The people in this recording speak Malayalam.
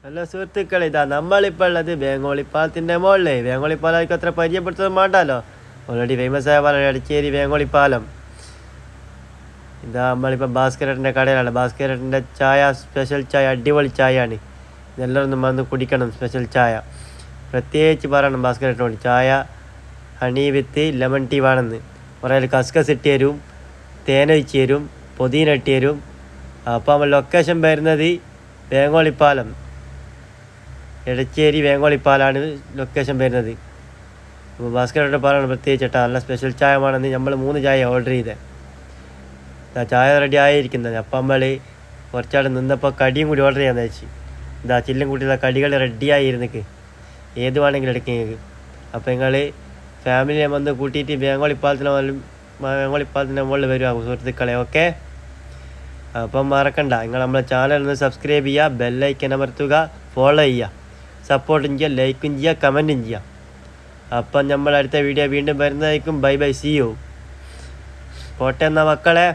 ഹലോ സുഹൃത്തുക്കളെ, ഇതാ നമ്മളിപ്പോൾ ഉള്ളത് വേങ്ങോളിപ്പാലത്തിൻ്റെ മുകളിലേ. വേങ്ങോളിപ്പാലം ആയിരിക്കും അത്ര പരിചയപ്പെടുത്തുന്നത് വേണ്ടല്ലോ, ഓൾറെഡി ഫേമസ് ആയ പാലം എടച്ചേരി വേങ്ങോളിപ്പാലം. ഇതാ നമ്മളിപ്പോൾ ഭാസ്കരേട്ടൻ്റെ കടയിലാണ്. ഭാസ്കരേട്ടൻ്റെ ചായ, സ്പെഷ്യൽ ചായ, അടിപൊളി ചായയാണ്. ഇതെല്ലാവരും വന്ന് കുടിക്കണം. സ്പെഷ്യൽ ചായ പ്രത്യേകിച്ച് പറയണം. ഭാസ്കരേട്ടനോട് ചായ ഹണി വിത്ത് ലെമൺ ടീ വേണമെന്ന്. കുറേ കസ്കസ് ഇട്ട് തരും, തേനൊഴിച്ച് തരും, പുതിന ഇട്ട് തരും. അപ്പോൾ നമ്മൾ ലൊക്കേഷൻ വരുന്നത് വേങ്ങോളിപ്പാലം, എടച്ചേരി വേങ്ങോളിപ്പാലാണ് ലൊക്കേഷൻ വരുന്നത്. അപ്പോൾ ഭാസ്കരേട്ടൻ പറയണം പ്രത്യേകിച്ച് കേട്ടോ, നല്ല സ്പെഷ്യൽ ചായ വേണമെന്ന്. നമ്മൾ 3 ചായ ഓർഡർ ചെയ്തത്. ചായ റെഡി ആയിരിക്കുന്നത്. അപ്പം നമ്മൾ കുറച്ചാട് നിന്നപ്പോൾ കടിയും കൂടി ഓർഡർ ചെയ്യാൻ വെച്ച്. ഇതാ ചില്ലും കൂട്ടിയുള്ള കടികൾ റെഡിയായിരുന്നേക്ക്, ഏത് വേണമെങ്കിലും എടുക്കുന്നത്. അപ്പോൾ നിങ്ങൾ ഫാമിലിയെ വന്ന് കൂട്ടിയിട്ട് വേങ്ങോളിപ്പാലത്തിൻ്റെ മുകളിൽ വരുക സുഹൃത്തുക്കളെ. ഓക്കെ, അപ്പം മറക്കണ്ട, നിങ്ങൾ നമ്മളെ ചാനൽ ഒന്ന് സബ്സ്ക്രൈബ് ചെയ്യുക, ബെല്ലൈക്കൻ അമർത്തുക, ഫോളോ ചെയ്യുക, സപ്പോർട്ടും ചെയ്യുക, ലൈക്കും ചെയ്യുക, കമൻറ്റും ചെയ്യുക. അപ്പം നമ്മൾ അടുത്ത വീഡിയോ വീണ്ടും വരുന്നതായിരിക്കും. Bye bye, see you. പോട്ടെ എന്നാ മക്കളെ.